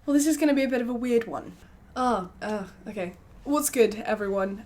Well, this is going to be a bit of a weird one. Okay. What's good, everyone?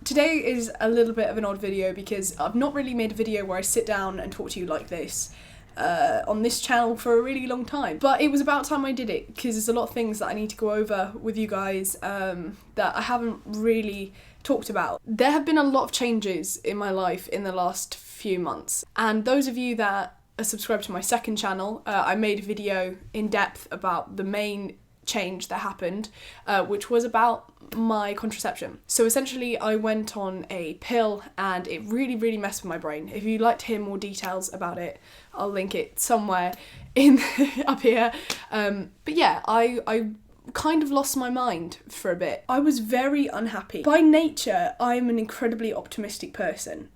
Today is a little bit of an odd video because I've not really made a video where I sit down and talk to you like this on this channel for a really long time. But it was about time I did it because there's a lot of things that I need to go over with you guys that I haven't really talked about. There have been a lot of changes in my life in the last few months, and those of you that are subscribed to my second channel, I made a video in depth about the main change that happened, which was about my contraception. So essentially I went on a pill and it really messed with my brain. If you'd like to hear more details about it, I'll link it somewhere in up here. But yeah, I kind of lost my mind for a bit. I was very unhappy. By nature, I'm an incredibly optimistic person.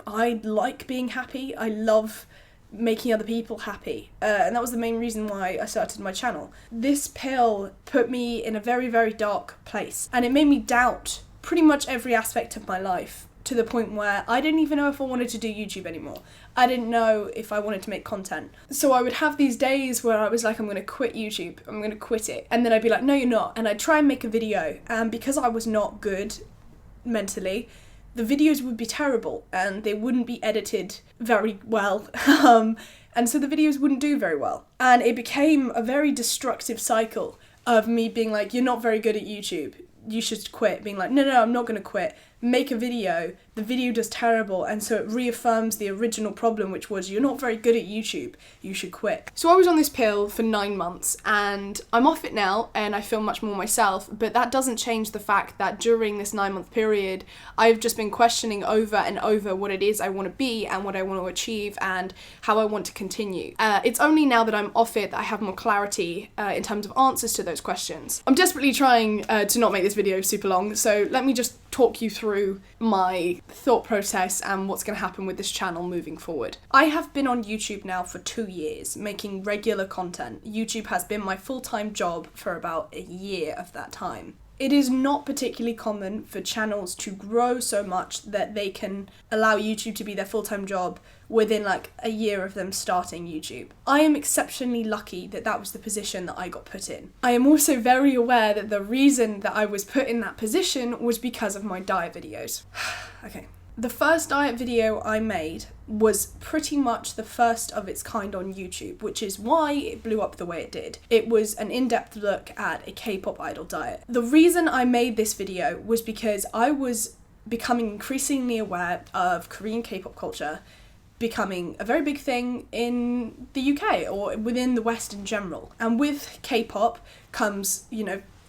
I like being happy. I love making other people happy. And that was the main reason why I started my channel. This pill put me in a very dark place. And it made me doubt pretty much every aspect of my life to the point where I didn't even know if I wanted to do YouTube anymore. I didn't know if I wanted to make content. So I would have these days where I was like, I'm going to quit YouTube. I'm going to quit it. And then I'd be like, no, you're not. And I'd try and make a video. And because I was not good mentally, the videos would be terrible and they wouldn't be edited very well. And so the videos wouldn't do very well. And it became a very destructive cycle of me being like, you're not very good at YouTube. You should quit. Being like, no, I'm not going to quit. Make a video. The video does terrible. And so it reaffirms the original problem, which was you're not very good at YouTube. You should quit. So I was on this pill for 9 months and I'm off it now and I feel much more myself. But that doesn't change the fact that during this 9-month period, I've just been questioning over and over what it is I want to be and what I want to achieve and how I want to continue. It's only now that I'm off it that I have more clarity in terms of answers to those questions. I'm desperately trying to not make this video super long. So let me just talk you through my thought process and what's going to happen with this channel moving forward. I have been on YouTube now for 2 years, making regular content. YouTube has been my full-time job for about a year of that time. It is not particularly common for channels to grow so much that they can allow YouTube to be their full-time job within like a year of them starting YouTube. I am exceptionally lucky that that was the position that I got put in. I am also very aware that the reason that I was put in that position was because of my diet videos. Okay. The first diet video I made was pretty much the first of its kind on YouTube, which is why it blew up the way it did. It was an in-depth look at a K-pop idol diet. The reason I made this video was because I was becoming increasingly aware of Korean K-pop culture becoming a very big thing in the UK or within the West in general. And with K-pop comes,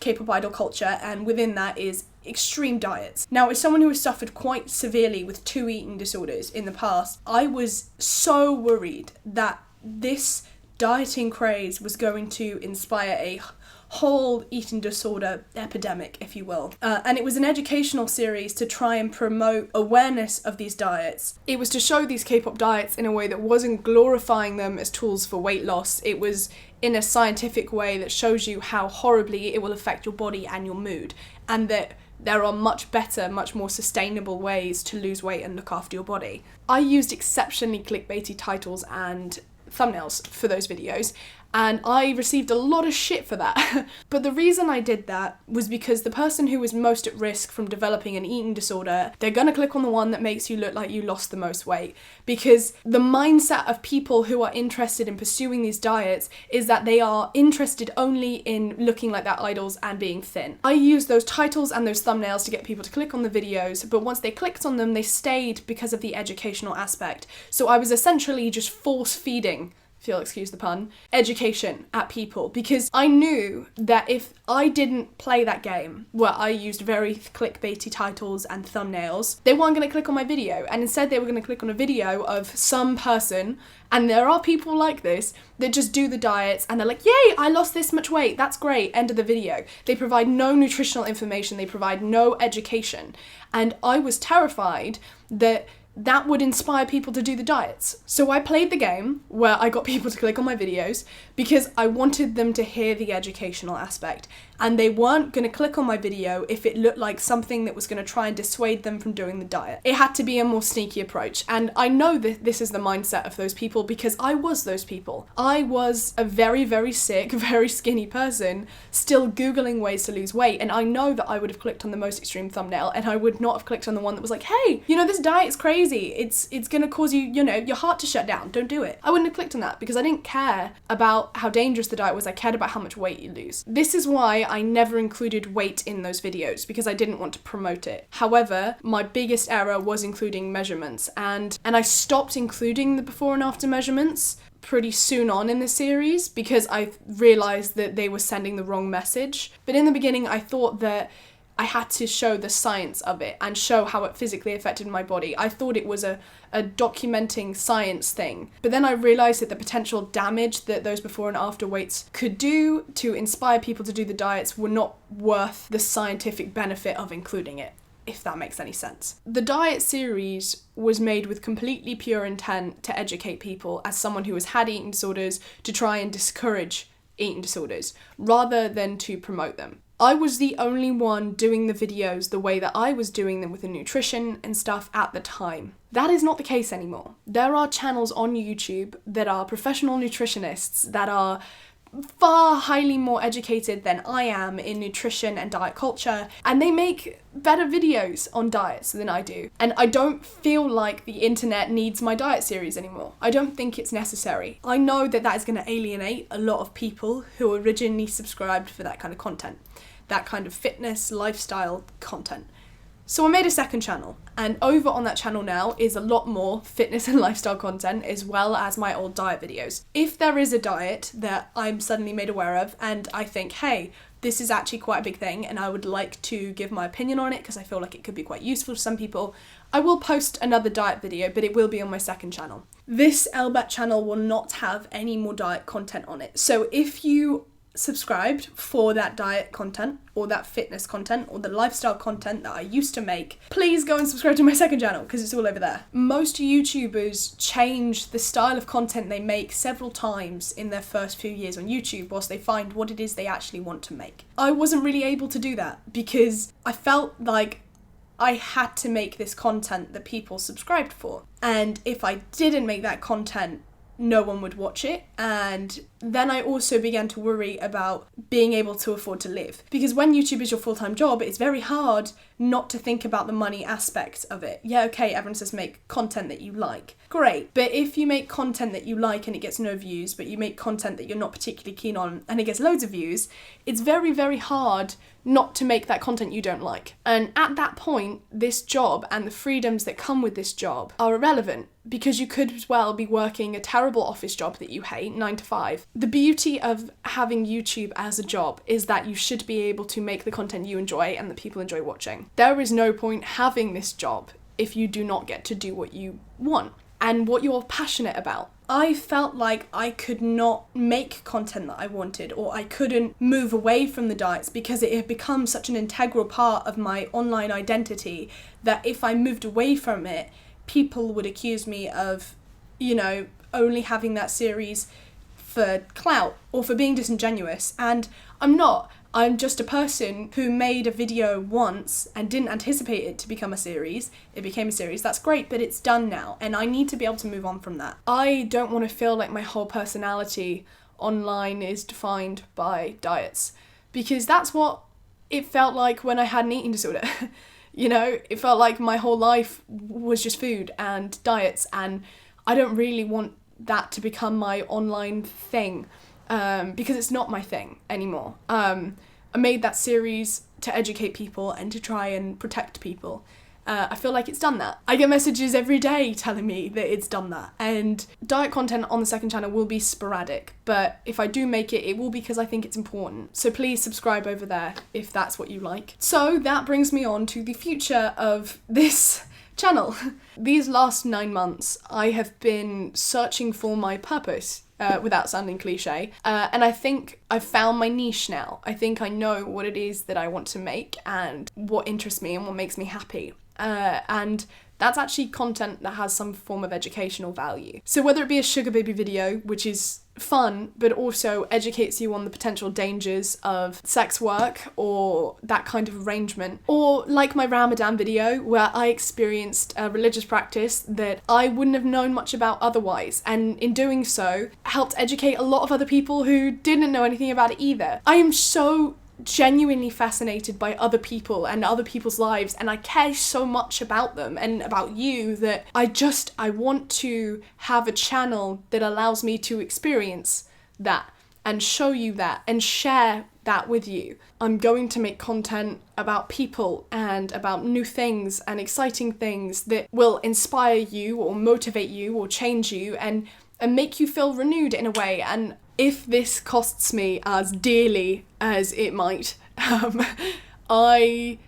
K-pop idol culture, and within that is extreme diets. Now, as someone who has suffered quite severely with 2 eating disorders in the past, I was so worried that this dieting craze was going to inspire a whole eating disorder epidemic, if you will. And it was an educational series to try and promote awareness of these diets. It was to show these K-pop diets in a way that wasn't glorifying them as tools for weight loss. It was in a scientific way that shows you how horribly it will affect your body and your mood, and that there are much better, much more sustainable ways to lose weight and look after your body. I used exceptionally clickbaity titles and thumbnails for those videos, and I received a lot of shit for that. But the reason I did that was because the person who was most at risk from developing an eating disorder, they're gonna click on the one that makes you look like you lost the most weight. Because the mindset of people who are interested in pursuing these diets is that they are interested only in looking like their idols and being thin. I used those titles and those thumbnails to get people to click on the videos, but once they clicked on them, they stayed because of the educational aspect. So I was essentially just force-feeding, if you'll excuse the pun, education at people, because I knew that if I didn't play that game where I used very clickbaity titles and thumbnails, they weren't going to click on my video, and instead they were going to click on a video of some person, and there are people like this that just do the diets and they're like, yay, I lost this much weight, that's great, end of the video. They provide no nutritional information, they provide no education, and I was terrified that that would inspire people to do the diets. So I played the game where I got people to click on my videos because I wanted them to hear the educational aspect, and they weren't going to click on my video if it looked like something that was going to try and dissuade them from doing the diet. It had to be a more sneaky approach, and I know that this is the mindset of those people because I was those people. I was a very, very sick, very skinny person still Googling ways to lose weight, and I know that I would have clicked on the most extreme thumbnail and I would not have clicked on the one that was like, hey, this diet's crazy. It's gonna cause you, your heart to shut down. Don't do it. I wouldn't have clicked on that because I didn't care about how dangerous the diet was. I cared about how much weight you lose. This is why I never included weight in those videos, because I didn't want to promote it. However, my biggest error was including measurements, and I stopped including the before and after measurements pretty soon on in the series because I realized that they were sending the wrong message. But in the beginning, I thought that I had to show the science of it and show how it physically affected my body. I thought it was a documenting science thing. But then I realised that the potential damage that those before and after weights could do to inspire people to do the diets were not worth the scientific benefit of including it, if that makes any sense. The diet series was made with completely pure intent to educate people as someone who has had eating disorders, to try and discourage eating disorders rather than to promote them. I was the only one doing the videos the way that I was doing them with the nutrition and stuff at the time. That is not the case anymore. There are channels on YouTube that are professional nutritionists that are far highly more educated than I am in nutrition and diet culture, and they make better videos on diets than I do. And I don't feel like the internet needs my diet series anymore. I don't think it's necessary. I know that that is going to alienate a lot of people who originally subscribed for that kind of content, that kind of fitness, lifestyle content. So I made a second channel, and over on that channel now is a lot more fitness and lifestyle content as well as my old diet videos. If there is a diet that I'm suddenly made aware of and I think, hey, this is actually quite a big thing and I would like to give my opinion on it because I feel like it could be quite useful to some people, I will post another diet video, but it will be on my second channel. This Ellbat channel will not have any more diet content on it. So if you subscribed for that diet content or that fitness content or the lifestyle content that I used to make, please go and subscribe to my second channel because it's all over there. Most YouTubers change the style of content they make several times in their first few years on YouTube whilst they find what it is they actually want to make. I wasn't really able to do that because I felt like I had to make this content that people subscribed for, and if I didn't make that content, no one would watch it. And then I also began to worry about being able to afford to live, because when YouTube is your full-time job, it's very hard not to think about the money aspect of it. Yeah, okay, everyone says make content that you like. Great. But if you make content that you like and it gets no views, but you make content that you're not particularly keen on and it gets loads of views, it's very, very hard not to make that content you don't like. And at that point, this job and the freedoms that come with this job are irrelevant, because you could as well be working a terrible office job that you hate, 9 to 5. The beauty of having YouTube as a job is that you should be able to make the content you enjoy and that people enjoy watching. There is no point having this job if you do not get to do what you want and what you're passionate about. I felt like I could not make content that I wanted, or I couldn't move away from the diets because it had become such an integral part of my online identity that if I moved away from it, people would accuse me of, only having that series for clout or for being disingenuous. And I'm not. I'm just a person who made a video once and didn't anticipate it to become a series. It became a series. That's great, but it's done now, and I need to be able to move on from that. I don't want to feel like my whole personality online is defined by diets, because that's what it felt like when I had an eating disorder. It felt like my whole life was just food and diets, and I don't really want that to become my online thing. Because it's not my thing anymore. I made that series to educate people and to try and protect people. I feel like it's done that. I get messages every day telling me that it's done that. And diet content on the second channel will be sporadic, but if I do make it, it will be because I think it's important. So please subscribe over there if that's what you like. So that brings me on to the future of this channel. These last 9 months, I have been searching for my purpose, without sounding cliche, and I think I've found my niche now. I think I know what it is that I want to make and what interests me and what makes me happy, and that's actually content that has some form of educational value. So whether it be a sugar baby video, which is fun, but also educates you on the potential dangers of sex work or that kind of arrangement, or like my Ramadan video where I experienced a religious practice that I wouldn't have known much about otherwise, and in doing so helped educate a lot of other people who didn't know anything about it either. I am so genuinely fascinated by other people and other people's lives, and I care so much about them and about you that I want to have a channel that allows me to experience that and show you that and share that with you. I'm going to make content about people and about new things and exciting things that will inspire you or motivate you or change you and make you feel renewed in a way. And if this costs me as dearly as it might, I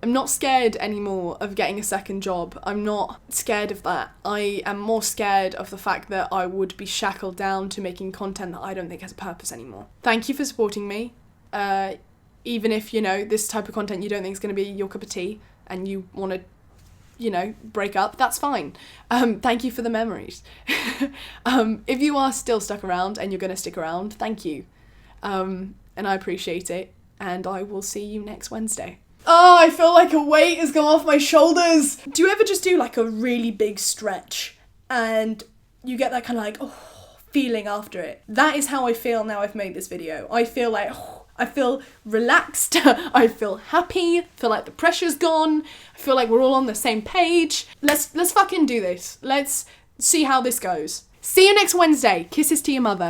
am not scared anymore of getting a second job. I'm not scared of that. I am more scared of the fact that I would be shackled down to making content that I don't think has a purpose anymore. Thank you for supporting me. Even if, you know, this type of content you don't think is going to be your cup of tea and you want to, you know, break up, that's fine. Thank you for the memories. If you are still stuck around and you're going to stick around, thank you. And I appreciate it. And I will see you next Wednesday. Oh, I feel like a weight has gone off my shoulders. Do you ever just do like a really big stretch and you get that kind of like, oh, feeling after it? That is how I feel now I've made this video. I feel like, oh, I feel relaxed, I feel happy, I feel like the pressure's gone, I feel like we're all on the same page. Let's fucking do this. Let's see how this goes. See you next Wednesday. Kisses to your mother.